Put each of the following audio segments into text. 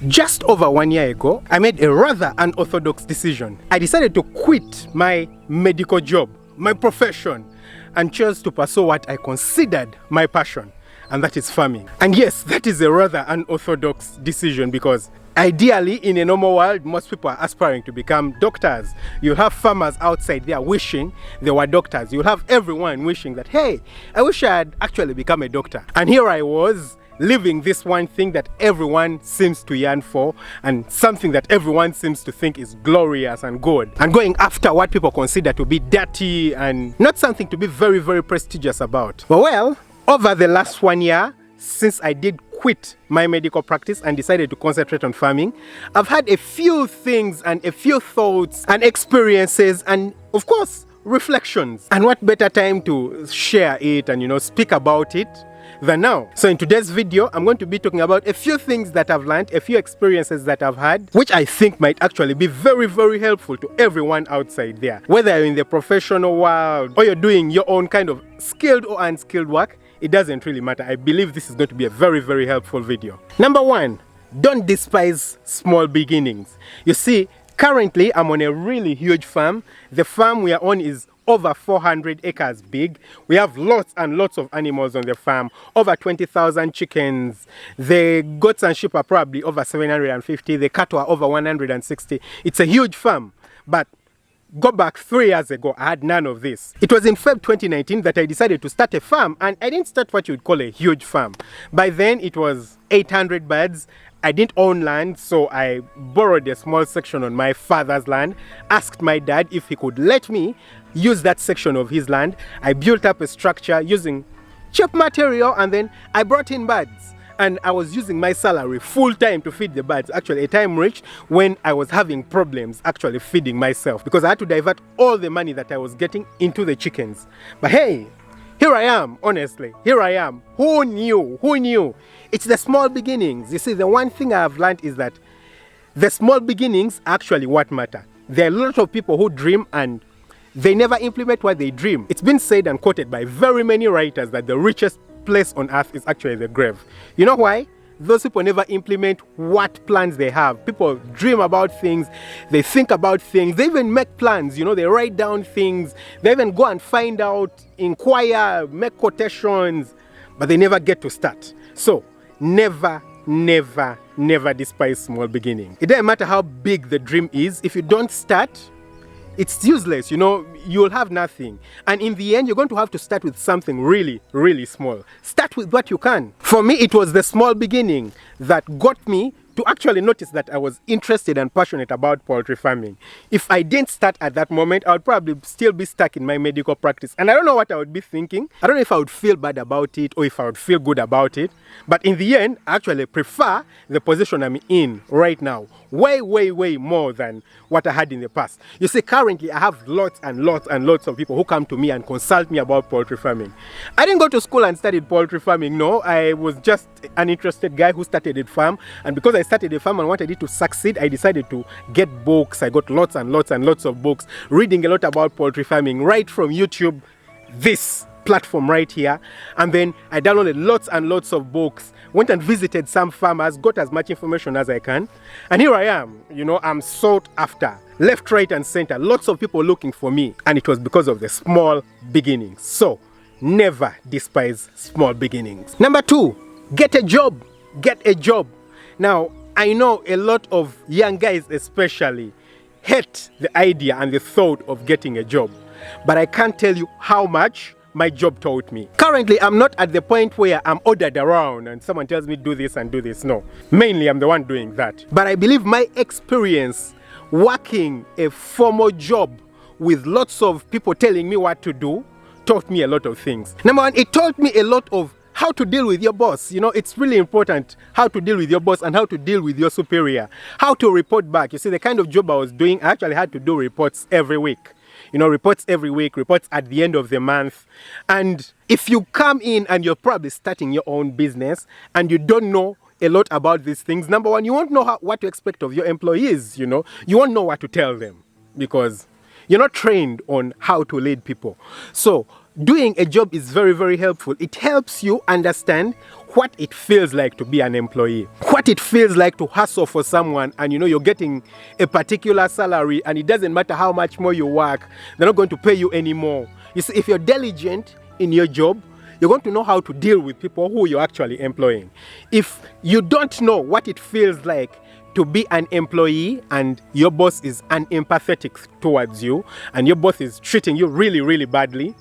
Just over 1 year ago, I made a rather unorthodox decision. I decided to quit my medical job, my profession, and chose to pursue what I considered my passion, and that is farming. And yes, that is a rather unorthodox decision because ideally, in a normal world, most people are aspiring to become doctors. You'll have farmers outside there wishing they were doctors. You'll have everyone wishing that, hey, I wish I had actually become a doctor. And here I was, living this one thing that everyone seems to yearn for and something that everyone seems to think is glorious and good, and going after what people consider to be dirty and not something to be very, very prestigious about. But well, over the last 1 year, since I did quit my medical practice and decided to concentrate on farming, I've had a few things and a few thoughts and experiences and, of course, reflections. And what better time to share it and, speak about it than now. So in today's video, I'm going to be talking about a few things that I've learned, a few experiences that I've had, which I think might actually be very, very helpful to everyone outside there. Whether you're in the professional world or you're doing your own kind of skilled or unskilled work, it doesn't really matter. I believe this is going to be a very, very helpful video. Number one, don't despise small beginnings. You see, currently I'm on a really huge farm. The farm we are on is over 400 acres big. We have lots and lots of animals on the farm, over 20,000 chickens. The goats and sheep are probably over 750. The cattle are over 160. It's a huge farm. But go back 3 years ago, I had none of this. It was in Feb 2019 that I decided to start a farm, and I didn't start what you would call a huge farm. By then, it was 800 birds. I didn't own land, so I borrowed a small section on my father's land, asked my dad if he could let me use that section of his land. I built up a structure using cheap material, and then I brought in birds. And I was using my salary full time to feed the birds. Actually, a time reached when I was having problems actually feeding myself because I had to divert all the money that I was getting into the chickens. But hey, here I am, honestly, here I am. Who knew? Who knew? It's the small beginnings. You see, the one thing I've learned is that the small beginnings are actually what matter. There are a lot of people who dream and they never implement what they dream. It's been said and quoted by very many writers that the richest place on earth is actually the grave. You know why? Those people never implement what plans they have. People dream about things, they think about things, they even make plans, they write down things, they even go and find out, inquire, make quotations, but they never get to start. So never, never, never despise small beginnings. It doesn't matter how big the dream is, if you don't start, it's useless, you'll have nothing. And in the end, you're going to have to start with something really, really small. Start with what you can. For me, it was the small beginning that got me to actually notice that I was interested and passionate about poultry farming. If I didn't start at that moment, I would probably still be stuck in my medical practice. And I don't know what I would be thinking. I don't know if I would feel bad about it or if I would feel good about it. But in the end, I actually prefer the position I'm in right now. Way, way, way more than what I had in the past. You see, currently I have lots and lots and lots of people who come to me and consult me about poultry farming. I didn't go to school and studied poultry farming. No, I was just an interested guy who started a farm. And because I started a farm and wanted it to succeed, I decided to get books. I got lots and lots and lots of books, reading a lot about poultry farming right from YouTube, this platform right here. And then I downloaded lots and lots of books, went and visited some farmers, got as much information as I can. And here I am, I'm sought after, left, right, and center. Lots of people looking for me. And it was because of the small beginnings. So never despise small beginnings. Number two, get a job. Get a job. Now, I know a lot of young guys especially hate the idea and the thought of getting a job. But I can't tell you how much my job taught me. Currently, I'm not at the point where I'm ordered around and someone tells me do this and do this. No, mainly I'm the one doing that. But I believe my experience working a formal job with lots of people telling me what to do taught me a lot of things. Number one, it taught me a lot of how to deal with your boss. It's really important how to deal with your boss and how to deal with your superior, how to report back. You see, the kind of job I was doing, I actually had to do reports every week. Reports every week, reports at the end of the month. And if you come in and you're probably starting your own business and you don't know a lot about these things, number one, you won't know what to expect of your employees, you won't know what to tell them because you're not trained on how to lead people. So doing a job is very, very helpful. It helps you understand what it feels like to be an employee, what it feels like to hustle for someone, and you're getting a particular salary, and it doesn't matter how much more you work, they're not going to pay you anymore. You see, if you're diligent in your job, you're going to know how to deal with people who you're actually employing. If you don't know what it feels like to be an employee and your boss is unempathetic towards you and your boss is treating you really, really badly,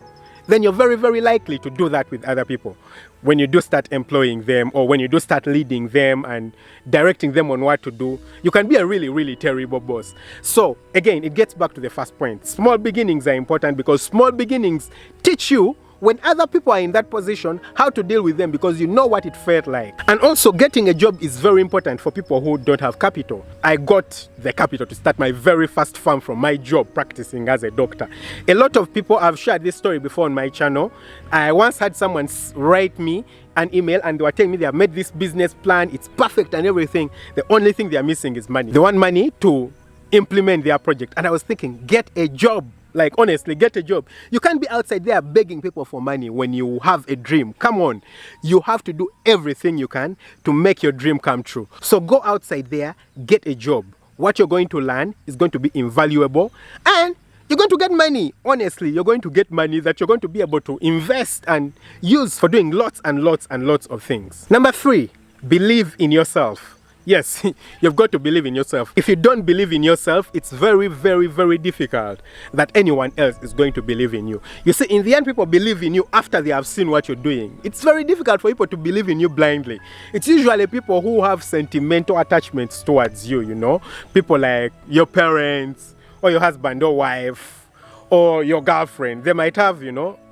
then you're very, very likely to do that with other people. When you do start employing them, or when you do start leading them and directing them on what to do, you can be a really, really terrible boss. So again, it gets back to the first point. Small beginnings are important because small beginnings teach you, when other people are in that position, how to deal with them, because you know what it felt like. And also, getting a job is very important for people who don't have capital. I got the capital to start my very first farm from my job practicing as a doctor. A lot of people have shared this story before on my channel. I once had someone write me an email and they were telling me they have made this business plan, it's perfect and everything. The only thing they are missing is money. They want money to implement their project. And I was thinking, get a job. Like, honestly, get a job. You can't be outside there begging people for money when you have a dream. Come on. You have to do everything you can to make your dream come true. So go outside there, get a job. What you're going to learn is going to be invaluable, and you're going to get money. Honestly, you're going to get money that you're going to be able to invest and use for doing lots and lots and lots of things. Number 3, believe in yourself. Yes, you've got to believe in yourself. If you don't believe in yourself, it's very, very, very difficult that anyone else is going to believe in you. You see, in the end, people believe in you after they have seen what you're doing. It's very difficult for people to believe in you blindly. It's usually people who have sentimental attachments towards you, people like your parents or your husband or wife or your girlfriend. They might have,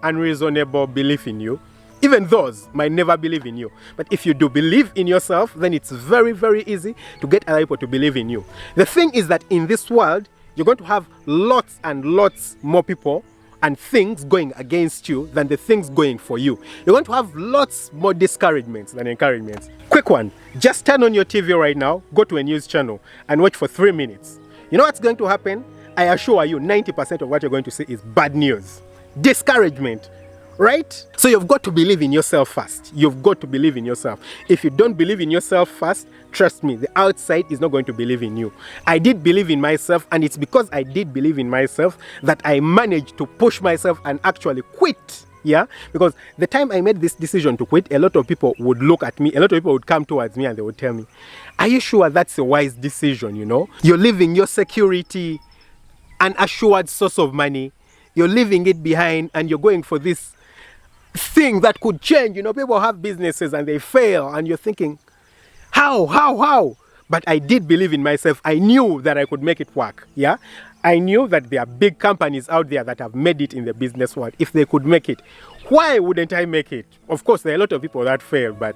unreasonable belief in you. Even those might never believe in you. But if you do believe in yourself, then it's very, very easy to get other people to believe in you. The thing is that in this world, you're going to have lots and lots more people and things going against you than the things going for you. You're going to have lots more discouragements than encouragements. Quick one, just turn on your TV right now, go to a news channel and watch for 3 minutes. You know what's going to happen? I assure you, 90% of what you're going to see is bad news. Discouragement. Right? So you've got to believe in yourself first. You've got to believe in yourself. If you don't believe in yourself first, trust me, the outside is not going to believe in you. I did believe in myself, and it's because I did believe in myself that I managed to push myself and actually quit. Yeah, because the time I made this decision to quit, a lot of people would look at me, a lot of people would come towards me and they would tell me, are you sure that's a wise decision? You're leaving your security, an assured source of money, you're leaving it behind and you're going for this thing that could change. People have businesses and they fail and you're thinking, how? But I did believe in myself. I knew that I could make it work. Yeah, I knew that there are big companies out there that have made it in the business world. If they could make it, why wouldn't I make it? Of course, there are a lot of people that fail, but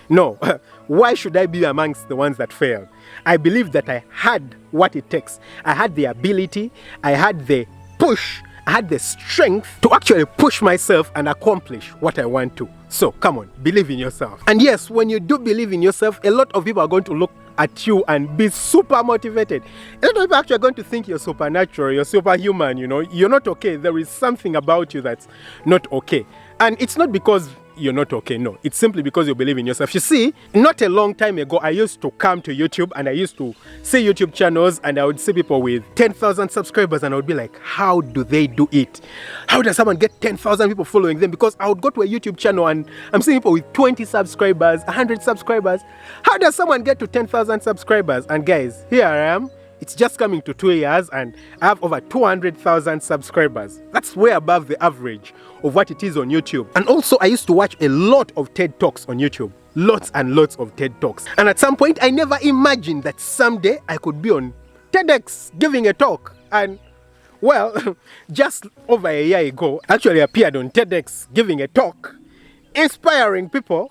no, why should I be amongst the ones that failed? I believe that I had what it takes. I had the ability, I had the push, I had the strength to actually push myself and accomplish what I want to. So come on, believe in yourself. And yes, when you do believe in yourself, a lot of people are going to look at you and be super motivated. A lot of people actually are going to think you're supernatural, you're superhuman, you're not okay. There is something about you that's not okay. And it's not because you're not okay, no. It's simply because you believe in yourself. You see, not a long time ago, I used to come to YouTube and I used to see YouTube channels and I would see people with 10,000 subscribers and I would be like, how do they do it? How does someone get 10,000 people following them? Because I would go to a YouTube channel and I'm seeing people with 20 subscribers, 100 subscribers. How does someone get to 10,000 subscribers? And guys, here I am. It's just coming to 2 years and I have over 200,000 subscribers. That's way above the average of what it is on YouTube. And also I used to watch a lot of TED Talks on YouTube. Lots and lots of TED Talks. And at some point I never imagined that someday I could be on TEDx giving a talk. And well, just over a year ago, I actually appeared on TEDx giving a talk, inspiring people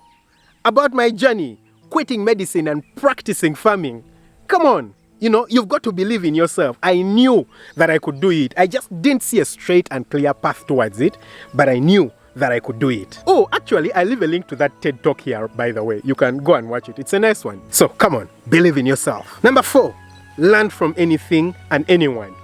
about my journey, quitting medicine and practicing farming. Come on. You've got to believe in yourself. I knew that I could do it. I just didn't see a straight and clear path towards it, but I knew that I could do it. Oh, actually, I leave a link to that TED Talk here, by the way. You can go and watch it. It's a nice one. So, come on, believe in yourself. Number 4, learn from anything and anyone.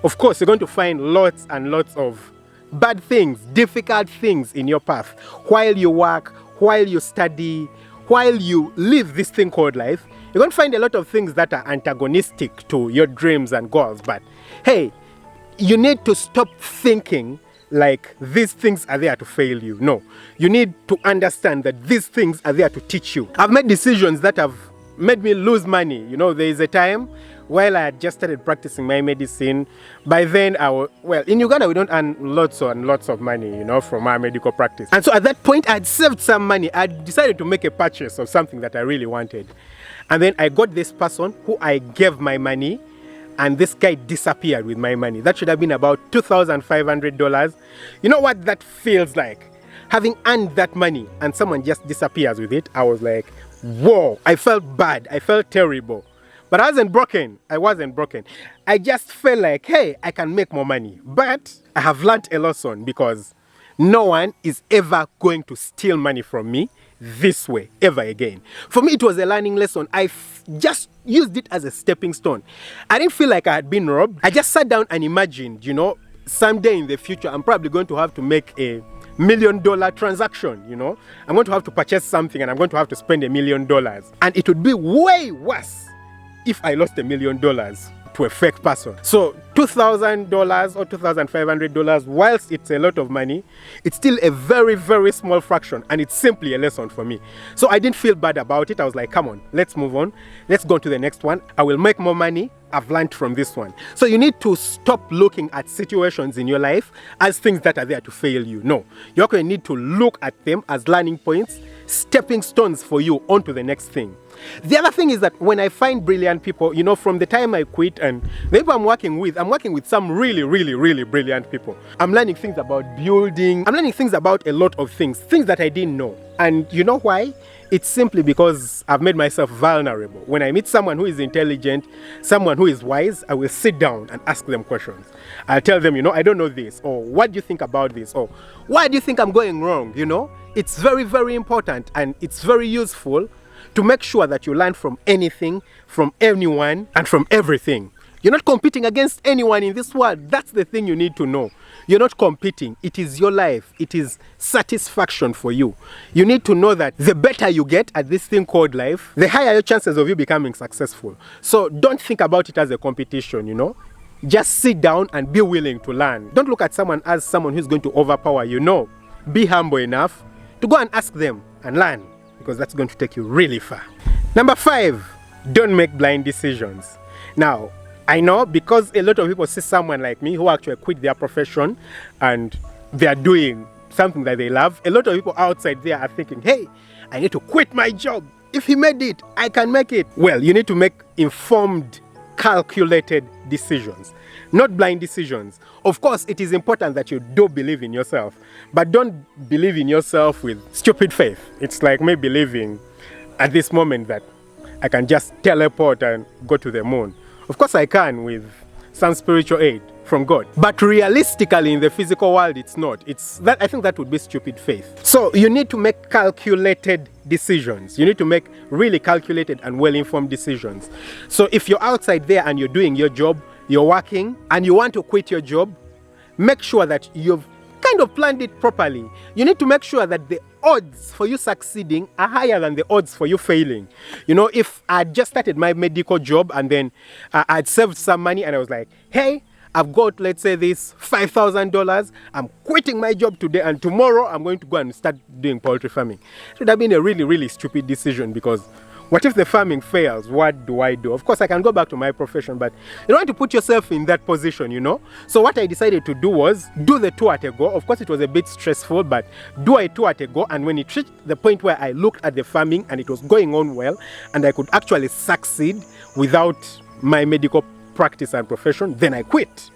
Of course, you're going to find lots and lots of bad things, difficult things in your path while you work, while you study, while you live this thing called life, you're going to find a lot of things that are antagonistic to your dreams and goals. But hey, you need to stop thinking like these things are there to fail you. No, you need to understand that these things are there to teach you. I've made decisions that have made me lose money. You know, there is a time while I had just started practicing my medicine. By then, well, in Uganda, we don't earn lots and lots of money, you know, from our medical practice. And so at that point, I had saved some money. I decided to make a purchase of something that I really wanted. And then I got this person who I gave my money, and this guy disappeared with my money. That should have been about $2,500. You know what that feels like? Having earned that money and someone just disappears with it. I was like, whoa, I felt bad. I felt terrible. But I wasn't broken. I just felt like, hey, I can make more money. But I have learned a lesson, because no one is ever going to steal money from me this way ever again. For me, it was a learning lesson. I just used it as a stepping stone. I didn't feel like I had been robbed. I just sat down and imagined, you know, someday in the future, I'm probably going to have to make a $1 million transaction, you know. I'm going to have to purchase something and I'm going to have to spend $1 million. And it would be way worse if I lost $1 million to a fake person. So $2,000 or $2,500, whilst it's a lot of money, it's still a very, very small fraction, and it's simply a lesson for me. So I didn't feel bad about it. I was like, come on, let's move on. Let's go to the next one. I will make more money. I've learned from this one. So you need to stop looking at situations in your life as things that are there to fail you. No, you're going to need to look at them as learning points, stepping stones for you onto the next thing. The other thing is that when I find brilliant people, you know, from the time I quit and the people I'm working with some really, really, really brilliant people. I'm learning things about building. I'm learning things about a lot of things that I didn't know. And you know why? It's simply because I've made myself vulnerable. When I meet someone who is intelligent, someone who is wise, I will sit down and ask them questions. I'll tell them, you know, I don't know this, or what do you think about this, or why do you think I'm going wrong, you know? It's very, very important, and it's very useful to make sure that you learn from anything, from anyone, and from everything. You're not competing against anyone in this world. That's the thing you need to know. You're not competing. It is your life. It is satisfaction for you. You need to know that the better you get at this thing called life, the higher your chances of you becoming successful. So don't think about it as a competition, you know. Just sit down and be willing to learn. Don't look at someone as someone who's going to overpower you. No. Be humble enough to go and ask them and learn, because that's going to take you really far. Number 5, don't make blind decisions. Now, I know, because a lot of people see someone like me who actually quit their profession and they are doing something that they love. A lot of people outside there are thinking, hey, I need to quit my job. If he made it, I can make it. Well, you need to make informed, calculated decisions, not blind decisions. Of course, it is important that you do believe in yourself, but don't believe in yourself with stupid faith. It's like me believing at this moment that I can just teleport and go to the moon. Of course I can, with some spiritual aid from God. But realistically, in the physical world, it's not. I think that would be stupid faith. So you need to make calculated decisions. You need to make really calculated and well-informed decisions. So if you're outside there and you're doing your job, you're working, and you want to quit your job, make sure that you've kind of planned it properly. You need to make sure that the odds for you succeeding are higher than the odds for you failing. You know, if I just started my medical job and then I'd saved some money and I was like, hey, I've got, let's say, this $5,000. I'm quitting my job today, and tomorrow I'm going to go and start doing poultry farming. It would have been a really, really stupid decision, because what if the farming fails? What do I do? Of course, I can go back to my profession, but you don't want to put yourself in that position, you know? So what I decided to do was do the 2 at a go. Of course, it was a bit stressful, but do a 2 at a go. And when it reached the point where I looked at the farming and it was going on well, and I could actually succeed without my medical practice and profession, then I quit.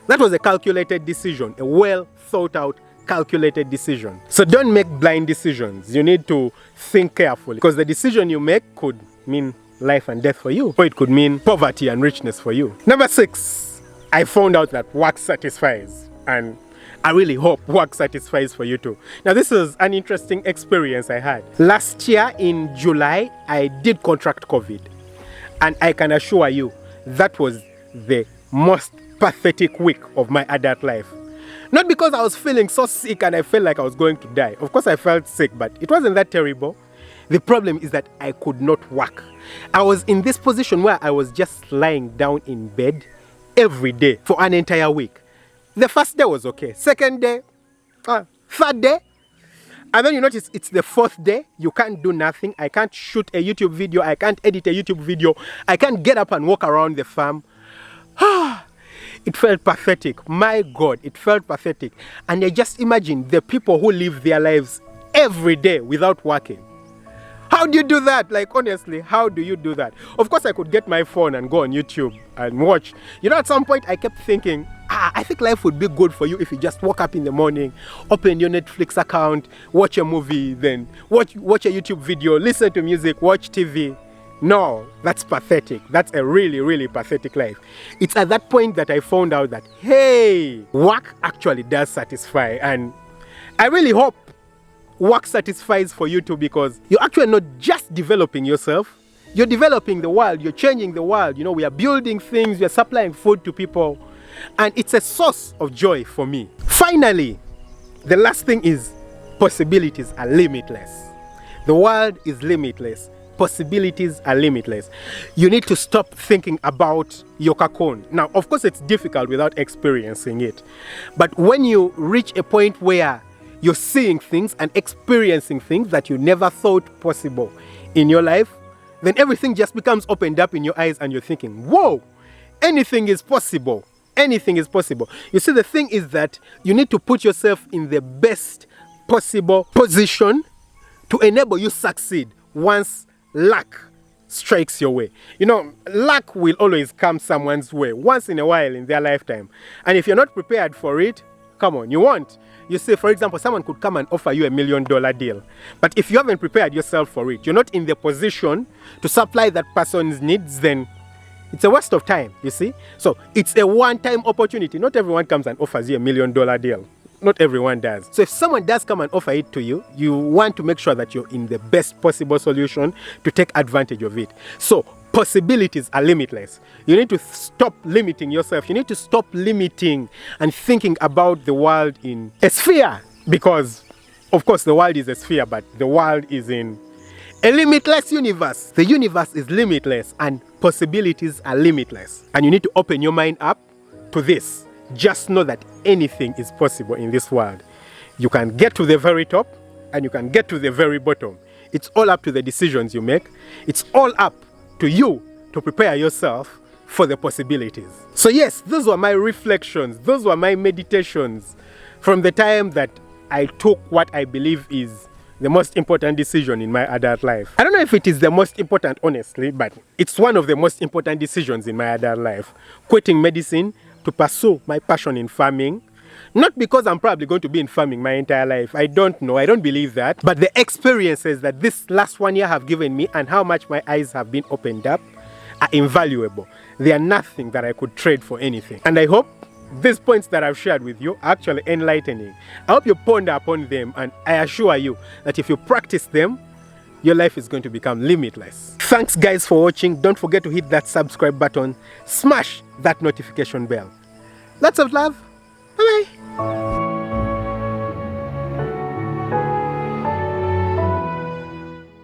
That was a calculated decision, a well thought out, calculated decision. So don't make blind decisions. You need to think carefully, because the decision you make could mean life and death for you, or it could mean poverty and richness for you. Number 6, I found out that work satisfies, and I really hope work satisfies for you too. Now, this is an interesting experience I had. Last year in July, I did contract COVID, and I can assure you that was the most pathetic week of my adult life. Not because I was feeling so sick and I felt like I was going to die. Of course I felt sick, but it wasn't that terrible, The problem is that I could not work. I was in this position where I was just lying down in bed every day for an entire week. The first day was okay. Second day, third day, and then you notice it's the fourth day. You can't do nothing. I can't shoot a YouTube video. I can't edit a YouTube video. I can't get up and walk around the farm. It felt pathetic. My God, it felt pathetic. And I just imagine the people who live their lives every day without working. How do you do that? Like, honestly, how do you do that? Of course, I could get my phone and go on YouTube and watch. You know, at some point, I kept thinking, I think life would be good for you if you just woke up in the morning, open your Netflix account, watch a movie, then watch a YouTube video, listen to music, watch TV. No, that's pathetic. That's a really, really pathetic life. It's at that point that I found out that, hey, work actually does satisfy. And I really hope work satisfies for you too, because you're actually not just developing yourself, you're developing the world, you're changing the world. You know, we are building things, we are supplying food to people, and it's a source of joy for me. Finally, the last thing is possibilities are limitless. The world is limitless. Possibilities are limitless. You need to stop thinking about your cocoon. Now, of course, it's difficult without experiencing it. But when you reach a point where you're seeing things and experiencing things that you never thought possible in your life, then everything just becomes opened up in your eyes and you're thinking, whoa, anything is possible. Anything is possible. You see, the thing is that you need to put yourself in the best possible position to enable you succeed once luck strikes your way. You know, luck will always come someone's way once in a while in their lifetime. And if you're not prepared for it, come on, you won't. You see, for example, someone could come and offer you $1 million deal. But if you haven't prepared yourself for it, you're not in the position to supply that person's needs, then it's a waste of time, you see. So it's a one-time opportunity. Not everyone comes and offers you $1 million deal. Not everyone does. So if someone does come and offer it to you, you want to make sure that you're in the best possible solution to take advantage of it. So possibilities are limitless. You need to stop limiting yourself. You need to stop limiting and thinking about the world in a sphere, because of course the world is a sphere, but the world is in a limitless universe. The universe is limitless and possibilities are limitless. And you need to open your mind up to this. Just know that anything is possible in this world. You can get to the very top and you can get to the very bottom. It's all up to the decisions you make. It's all up to you to prepare yourself for the possibilities. So yes, those were my reflections. Those were my meditations from the time that I took what I believe is the most important decision in my adult life. I don't know if it is the most important, honestly, but it's one of the most important decisions in my adult life. Quitting medicine to pursue my passion in farming. Not because I'm probably going to be in farming my entire life. I don't know. I don't believe that. But the experiences that this last 1 year have given me and how much my eyes have been opened up are invaluable. They are nothing that I could trade for anything. And I hope these points that I've shared with you are actually enlightening. I hope you ponder upon them, and I assure you that if you practice them, your life is going to become limitless. Thanks guys for watching. Don't forget to hit that subscribe button. Smash that notification bell. Lots of love.